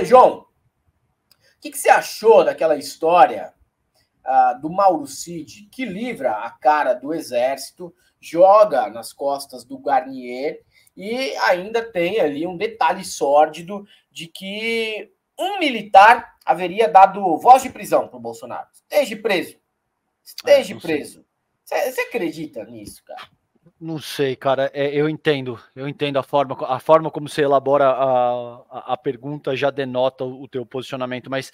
João, o que você achou daquela história do Mauro Cid, que livra a cara do exército, joga nas costas do Garnier e ainda tem ali um detalhe sórdido de que um militar haveria dado voz de prisão para o Bolsonaro. Esteja preso. Esteja preso. Você acredita nisso, cara? Não sei, cara. Eu entendo a forma como você elabora a pergunta já denota o teu posicionamento, mas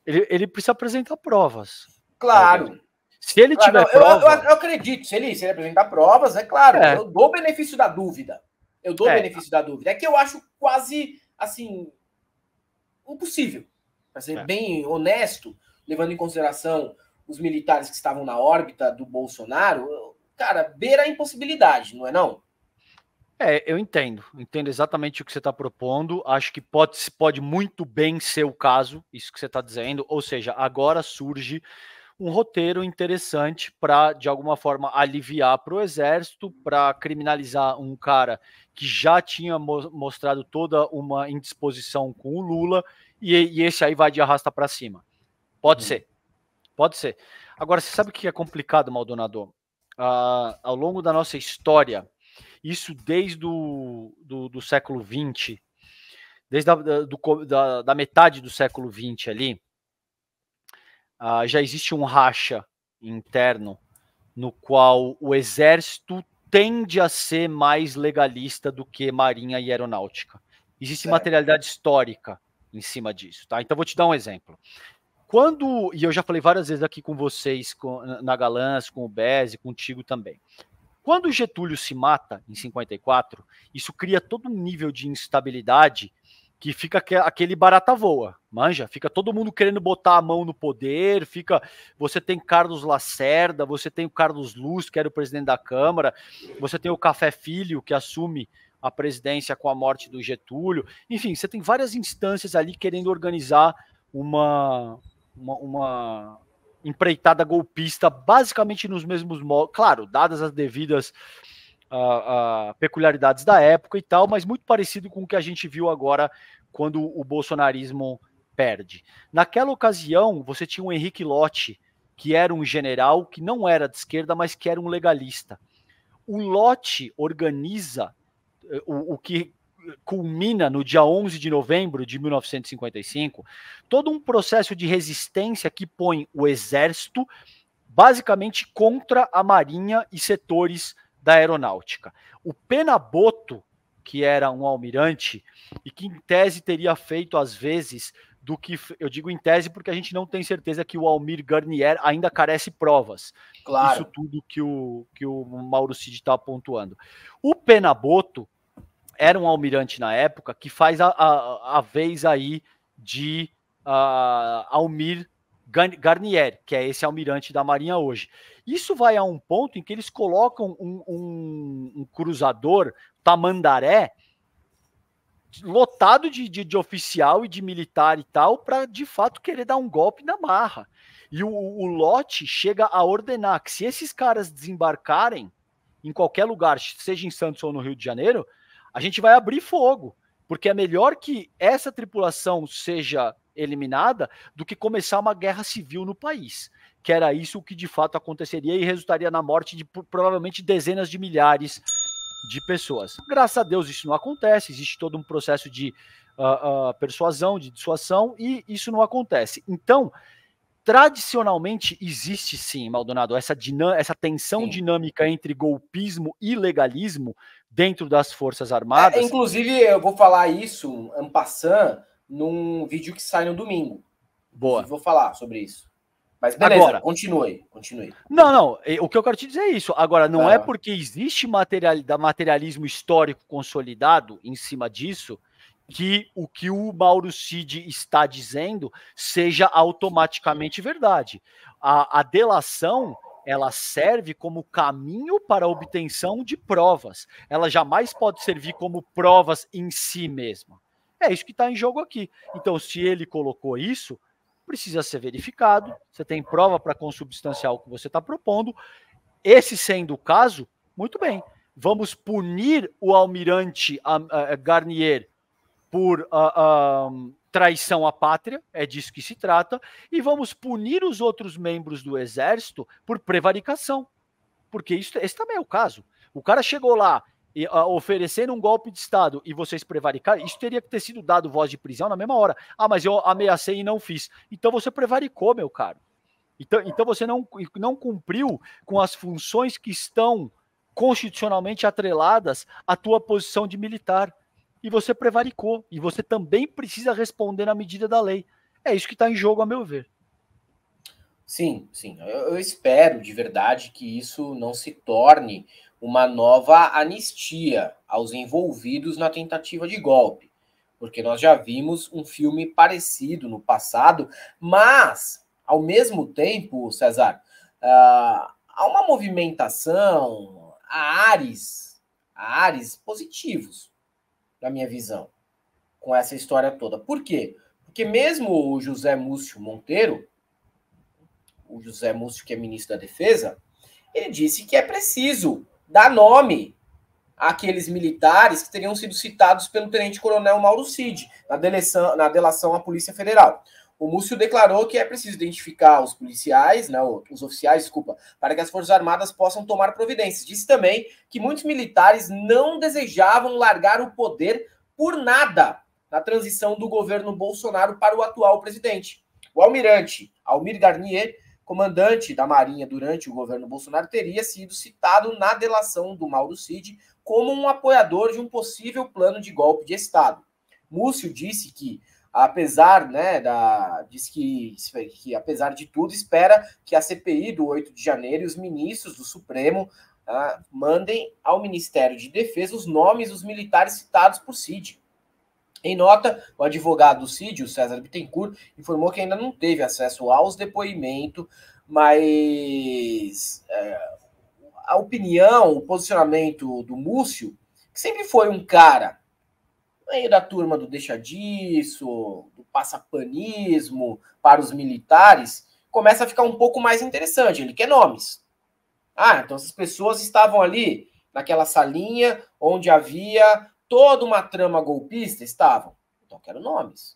ele precisa apresentar provas. Claro. Talvez. Se ele tiver prova... eu acredito, se ele apresentar provas, é claro, eu dou o benefício da dúvida. É que eu acho quase, assim, impossível. Para ser bem honesto, levando em consideração os militares que estavam na órbita do Bolsonaro, cara, beira a impossibilidade, não é não? Eu entendo exatamente o que você está propondo, acho que pode muito bem ser o caso, isso que você está dizendo, ou seja, agora surge um roteiro interessante para, de alguma forma, aliviar para o exército, para criminalizar um cara que já tinha mostrado toda uma indisposição com o Lula, e esse aí vai de arrasta para cima. Pode ser. Agora, você sabe o que é complicado, Maldonado? Ao longo da nossa história, isso desde do século XX, desde da metade do século XX ali, já existe um racha interno no qual o exército tende a ser mais legalista do que marinha e aeronáutica. Existe materialidade histórica em cima disso, tá? Então vou te dar um exemplo. E eu já falei várias vezes aqui com vocês, na Galãs, com o Beze, contigo também. Quando o Getúlio se mata, em 54, isso cria todo um nível de instabilidade que fica aquele barata voa, manja? Fica todo mundo querendo botar a mão no poder, você tem Carlos Lacerda, você tem o Carlos Luz, que era o presidente da Câmara, você tem o Café Filho, que assume a presidência com a morte do Getúlio, enfim, você tem várias instâncias ali querendo organizar uma empreitada golpista, basicamente nos mesmos modos, claro, dadas as devidas peculiaridades da época e tal, mas muito parecido com o que a gente viu agora quando o bolsonarismo perde. Naquela ocasião, você tinha o Henrique Lott, que era um general que não era de esquerda, mas que era um legalista. O Lott organiza o que culmina no dia 11 de novembro de 1955, todo um processo de resistência que põe o exército basicamente contra a marinha e setores da aeronáutica. O Penaboto, que era um almirante e que em tese teria feito às vezes do que, eu digo em tese porque a gente não tem certeza que o Almir Garnier ainda carece provas. Claro. Isso tudo que o Mauro Cid está pontuando. O Penaboto era um almirante na época que faz a vez aí de Almir Garnier, que é esse almirante da Marinha hoje. Isso vai a um ponto em que eles colocam um cruzador, Tamandaré, lotado de oficial e de militar e tal, para de fato querer dar um golpe na marra. E o Lott chega a ordenar que se esses caras desembarcarem em qualquer lugar, seja em Santos ou no Rio de Janeiro, a gente vai abrir fogo, porque é melhor que essa tripulação seja eliminada do que começar uma guerra civil no país, que era isso que de fato aconteceria e resultaria na morte de provavelmente dezenas de milhares de pessoas. Graças a Deus isso não acontece, existe todo um processo de persuasão, de dissuasão, e isso não acontece. Então, tradicionalmente existe sim, Maldonado, essa tensão dinâmica entre golpismo e legalismo dentro das Forças Armadas. Inclusive, eu vou falar isso, en passant, num vídeo que sai no domingo. Boa. Vou falar sobre isso. Mas beleza, agora, continue. Não, o que eu quero te dizer é isso. Agora, não é porque existe materialismo histórico consolidado em cima disso que o que o Mauro Cid está dizendo seja automaticamente verdade. A delação, ela serve como caminho para a obtenção de provas. Ela jamais pode servir como provas em si mesma. É isso que está em jogo aqui. Então, se ele colocou isso, precisa ser verificado. Você tem prova para consubstanciar o que você está propondo. Esse sendo o caso, muito bem. Vamos punir o almirante Garnier por traição à pátria, é disso que se trata, e vamos punir os outros membros do exército por prevaricação. Porque esse também é o caso. O cara chegou lá oferecendo um golpe de Estado e vocês prevaricaram, isso teria que ter sido dado voz de prisão na mesma hora. Ah, mas eu ameacei e não fiz. Então você prevaricou, meu caro. Então você não cumpriu com as funções que estão constitucionalmente atreladas à tua posição de militar. E você prevaricou. E você também precisa responder na medida da lei. É isso que está em jogo, a meu ver. Sim, sim. Eu espero de verdade que isso não se torne uma nova anistia aos envolvidos na tentativa de golpe. Porque nós já vimos um filme parecido no passado, mas, ao mesmo tempo, César, há uma movimentação, há ares positivos, na minha visão, com essa história toda. Por quê? Porque mesmo o José Múcio Monteiro, o José Múcio, que é ministro da Defesa, ele disse que é preciso dar nome àqueles militares que teriam sido citados pelo tenente-coronel Mauro Cid na delação à Polícia Federal. O Múcio declarou que é preciso identificar os policiais, não, os oficiais, desculpa, para que as Forças Armadas possam tomar providências. Disse também que muitos militares não desejavam largar o poder por nada na transição do governo Bolsonaro para o atual presidente. O almirante Almir Garnier, comandante da Marinha durante o governo Bolsonaro, teria sido citado na delação do Mauro Cid como um apoiador de um possível plano de golpe de Estado. Múcio disse que, apesar, né, que apesar de tudo, espera que a CPI do 8 de janeiro e os ministros do Supremo mandem ao Ministério de Defesa os nomes dos militares citados por Cid. Em nota, o advogado do Cid, o César Bittencourt, informou que ainda não teve acesso aos depoimentos, mas a opinião, o posicionamento do Múcio, que sempre foi um cara meio da turma do deixa disso, do passapanismo para os militares, começa a ficar um pouco mais interessante. Ele quer nomes. Então essas pessoas estavam ali naquela salinha onde havia toda uma trama golpista, estavam. Então, quero nomes.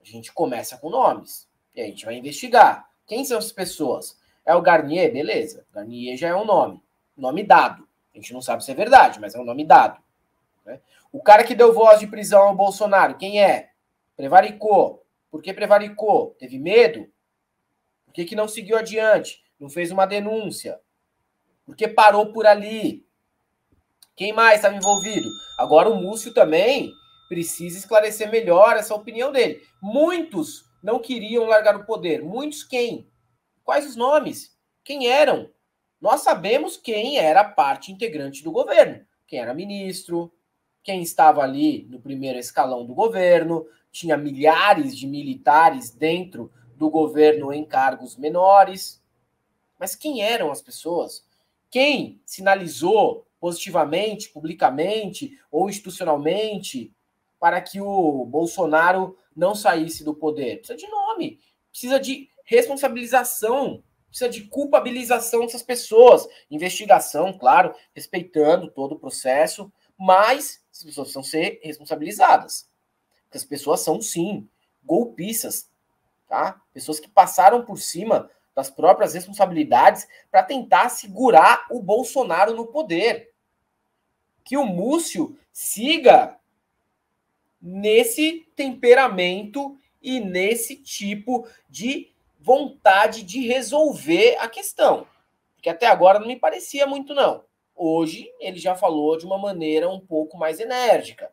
A gente começa com nomes. E a gente vai investigar. Quem são essas pessoas? É o Garnier? Beleza. Garnier já é um nome. Nome dado. A gente não sabe se é verdade, mas é um nome dado. Né? O cara que deu voz de prisão ao Bolsonaro, quem é? Prevaricou. Por que prevaricou? Teve medo? Por que não seguiu adiante? Não fez uma denúncia? Por que parou por ali? Quem mais estava envolvido? Agora o Múcio também precisa esclarecer melhor essa opinião dele. Muitos não queriam largar o poder. Muitos quem? Quais os nomes? Quem eram? Nós sabemos quem era parte integrante do governo. Quem era ministro, quem estava ali no primeiro escalão do governo, tinha milhares de militares dentro do governo em cargos menores. Mas quem eram as pessoas? Quem sinalizou positivamente, publicamente ou institucionalmente para que o Bolsonaro não saísse do poder? Precisa de nome, precisa de responsabilização, precisa de culpabilização dessas pessoas. Investigação, claro, respeitando todo o processo, mas as pessoas precisam ser responsabilizadas. Porque as pessoas são, sim, golpistas, tá? Pessoas que passaram por cima das próprias responsabilidades para tentar segurar o Bolsonaro no poder. Que o Múcio siga nesse temperamento e nesse tipo de vontade de resolver a questão. Porque até agora não me parecia muito, não. Hoje ele já falou de uma maneira um pouco mais enérgica.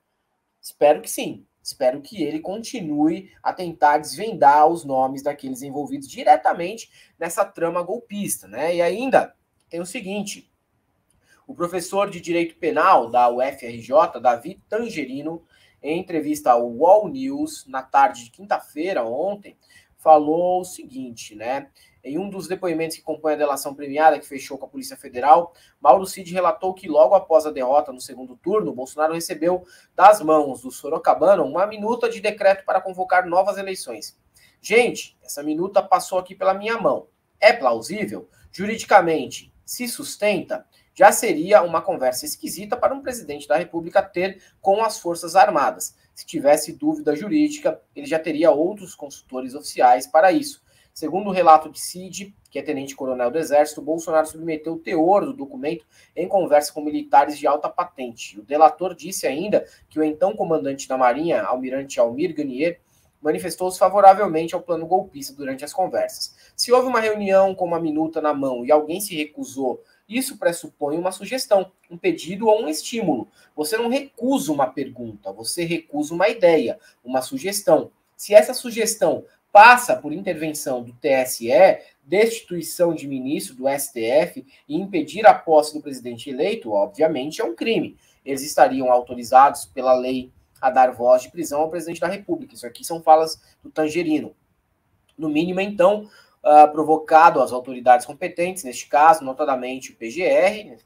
Espero que sim. Espero que ele continue a tentar desvendar os nomes daqueles envolvidos diretamente nessa trama golpista, né? E ainda tem o seguinte: o professor de Direito Penal da UFRJ, Davi Tangerino, em entrevista ao UOL News na tarde de quinta-feira, ontem, falou o seguinte, né? Em um dos depoimentos que compõe a delação premiada que fechou com a Polícia Federal, Mauro Cid relatou que logo após a derrota no segundo turno, Bolsonaro recebeu das mãos do Sorocabana uma minuta de decreto para convocar novas eleições. Gente, essa minuta passou aqui pela minha mão. É plausível? Juridicamente, se sustenta? já seria uma conversa esquisita para um presidente da República ter com as Forças Armadas. Se tivesse dúvida jurídica, ele já teria outros consultores oficiais para isso. Segundo o relato de Cid, que é tenente-coronel do Exército, Bolsonaro submeteu o teor do documento em conversa com militares de alta patente. O delator disse ainda que o então comandante da Marinha, almirante Almir Garnier, manifestou-se favoravelmente ao plano golpista durante as conversas. Se houve uma reunião com uma minuta na mão e alguém se recusou, isso pressupõe uma sugestão, um pedido ou um estímulo. Você não recusa uma pergunta, você recusa uma ideia, uma sugestão. Se essa sugestão passa por intervenção do TSE, destituição de ministro do STF e impedir a posse do presidente eleito, obviamente é um crime. Eles estariam autorizados pela lei a dar voz de prisão ao presidente da República. Isso aqui são falas do Tangerino. No mínimo, então, provocado às autoridades competentes, neste caso, notadamente o PGR,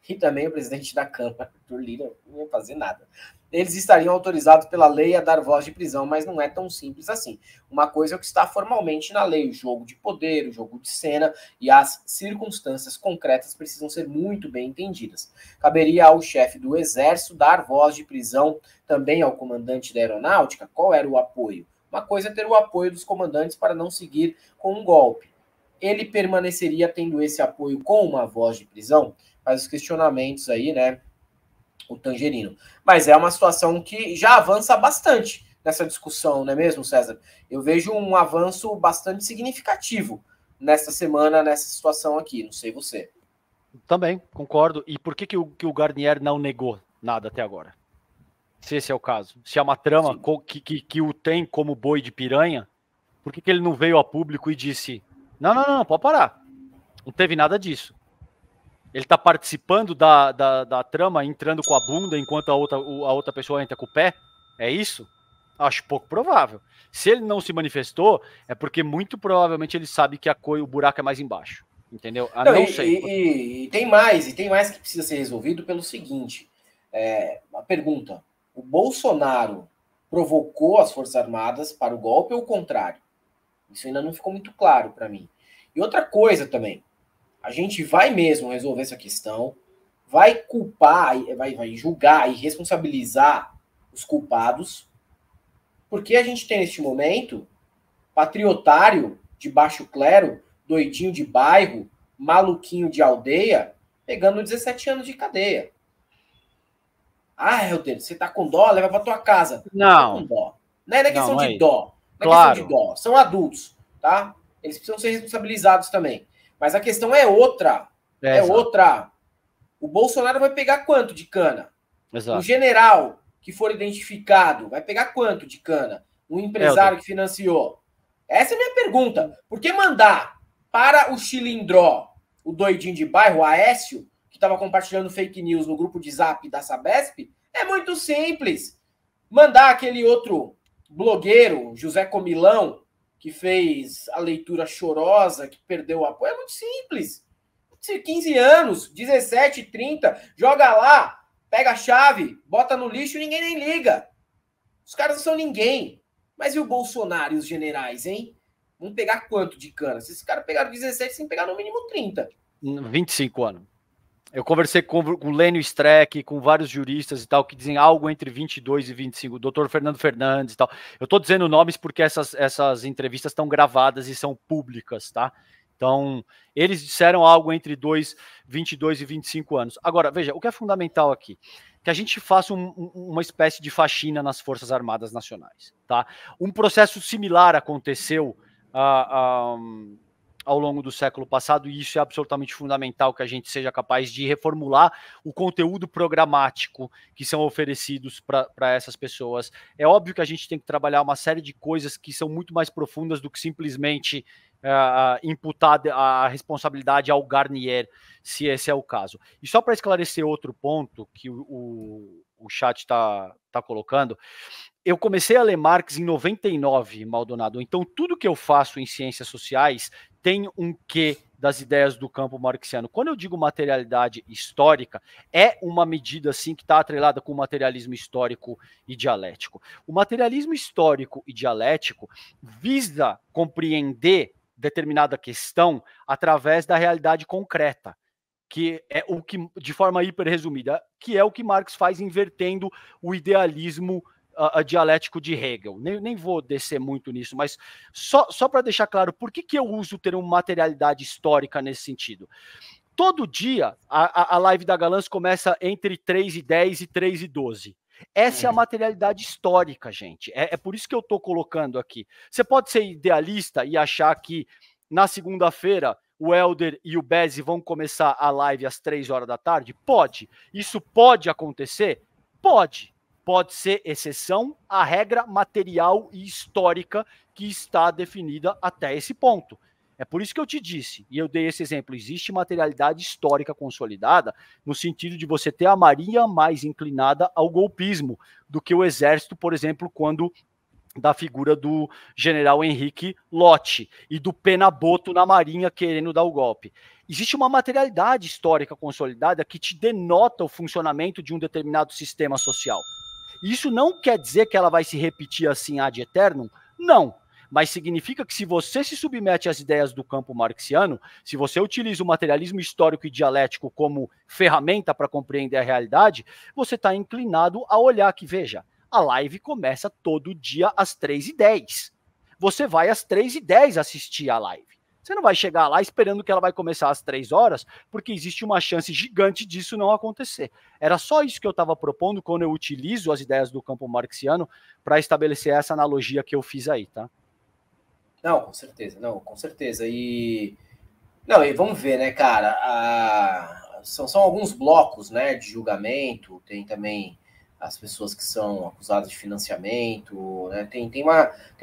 e também o presidente da Câmara, Arthur Lira, não ia fazer nada. Eles estariam autorizados pela lei a dar voz de prisão, mas não é tão simples assim. Uma coisa é o que está formalmente na lei, o jogo de poder, o jogo de cena, e as circunstâncias concretas precisam ser muito bem entendidas. Caberia ao chefe do Exército dar voz de prisão também ao comandante da Aeronáutica? Qual era o apoio? Uma coisa é ter o apoio dos comandantes para não seguir com um golpe. Ele permaneceria tendo esse apoio com uma voz de prisão? Faz os questionamentos aí, né? O Tangerino. Mas é uma situação que já avança bastante nessa discussão, não é mesmo, César? Eu vejo um avanço bastante significativo nesta semana, nessa situação aqui. Não sei você. Também, concordo. E por que o Garnier não negou nada até agora? Se esse é o caso. Se é uma trama que o tem como boi de piranha, por que ele não veio a público e disse: não, pode parar. Não teve nada disso. Ele está participando da trama, entrando com a bunda, enquanto a outra pessoa entra com o pé? É isso? Acho pouco provável. Se ele não se manifestou, é porque muito provavelmente ele sabe que o buraco é mais embaixo. Entendeu? Não sei. E tem mais que precisa ser resolvido pelo seguinte. Uma pergunta. O Bolsonaro provocou as Forças Armadas para o golpe ou o contrário? Isso ainda não ficou muito claro para mim. E outra coisa também. A gente vai mesmo resolver essa questão, vai culpar, vai julgar e responsabilizar os culpados, porque a gente tem neste momento patriotário de baixo clero, doidinho de bairro, maluquinho de aldeia, pegando 17 anos de cadeia. Ah, Helder, você tá com dó? Leva pra tua casa. Não. Com dó. Não é questão de dó. Não é claro. questão de dó. São adultos, tá? Eles precisam ser responsabilizados também. Mas a questão é outra. Outra. O Bolsonaro vai pegar quanto de cana? Exato. O general que for identificado vai pegar quanto de cana? Um empresário que financiou? Essa é a minha pergunta. Por que mandar para o Chilindró, o doidinho de bairro, o Aécio, que estava compartilhando fake news no grupo de zap da Sabesp? É muito simples. Mandar aquele outro blogueiro, José Comilão, que fez a leitura chorosa, que perdeu o apoio, é muito simples. 15 anos, 17, 30, joga lá, pega a chave, bota no lixo e ninguém nem liga. Os caras não são ninguém. Mas e o Bolsonaro e os generais, hein? Vão pegar quanto de cana? Se esses caras pegaram 17, tem que pegar no mínimo 30. 25 anos. Eu conversei com o Lênio Streck, com vários juristas e tal, que dizem algo entre 22 e 25, o doutor Fernando Fernandes e tal. Eu estou dizendo nomes porque essas entrevistas estão gravadas e são públicas, tá? Então, eles disseram algo entre 22 e 25 anos. Agora, veja, o que é fundamental aqui, que a gente faça uma espécie de faxina nas Forças Armadas Nacionais, tá? Um processo similar aconteceu ao longo do século passado, e isso é absolutamente fundamental, que a gente seja capaz de reformular o conteúdo programático que são oferecidos para essas pessoas. É óbvio que a gente tem que trabalhar uma série de coisas que são muito mais profundas do que simplesmente imputar a responsabilidade ao Garnier, se esse é o caso. E só para esclarecer outro ponto que o chat está colocando, eu comecei a ler Marx em 99, Maldonado, então tudo que eu faço em ciências sociais tem um quê das ideias do campo marxiano. Quando eu digo materialidade histórica, é uma medida assim que está atrelada com o materialismo histórico e dialético. O materialismo histórico e dialético visa compreender determinada questão através da realidade concreta, que é o que, de forma hiper resumida, que é o que Marx faz invertendo o idealismo dialético de Hegel. Nem vou descer muito nisso, mas só para deixar claro, por que eu uso o termo materialidade histórica nesse sentido? Todo dia, a live da Galãs começa entre 3h10 e 3h12. Essa é a materialidade histórica, gente. É por isso que eu estou colocando aqui. Você pode ser idealista e achar que na segunda-feira o Helder e o Bezzi vão começar a live às 3 horas da tarde? Pode. Isso pode acontecer? Pode. Pode ser exceção à regra material e histórica que está definida até esse ponto. É por isso que eu te disse, e eu dei esse exemplo, existe materialidade histórica consolidada no sentido de você ter a Marinha mais inclinada ao golpismo do que o Exército, por exemplo, quando da figura do general Henrique Lott e do Penaboto na Marinha querendo dar o golpe. Existe uma materialidade histórica consolidada que te denota o funcionamento de um determinado sistema social. Isso não quer dizer que ela vai se repetir assim ad eternum? Não. Mas significa que se você se submete às ideias do campo marxiano, se você utiliza o materialismo histórico e dialético como ferramenta para compreender a realidade, você está inclinado a olhar que, veja, a live começa todo dia às 3h10. Você vai às 3h10 assistir a live. Você não vai chegar lá esperando que ela vai começar às 3 horas, porque existe uma chance gigante disso não acontecer. Era só isso que eu estava propondo quando eu utilizo as ideias do campo marxiano para estabelecer essa analogia que eu fiz aí, tá? Não, com certeza, não, com certeza. Não, e vamos ver, né, cara? São alguns blocos, né, de julgamento, tem também as pessoas que são acusadas de financiamento, né? Tem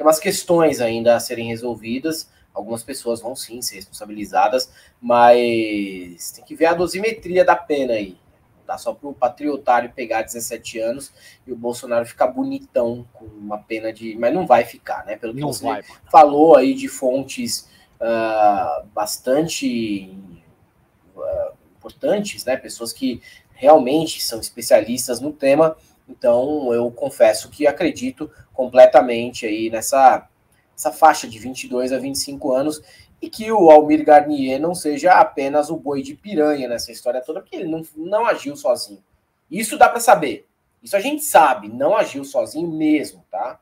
umas questões ainda a serem resolvidas. Algumas pessoas vão sim ser responsabilizadas, mas tem que ver a dosimetria da pena aí. Não dá só para o patriotário pegar 17 anos e o Bolsonaro ficar bonitão com uma pena de... Mas não vai ficar, né? Pelo que não você vai, falou aí de fontes bastante importantes, né? Pessoas que realmente são especialistas no tema. Então, eu confesso que acredito completamente aí nessa faixa de 22 a 25 anos e que o Almir Garnier não seja apenas o boi de piranha nessa história toda, porque ele não agiu sozinho. Isso dá para saber. Isso a gente sabe, não agiu sozinho mesmo, tá?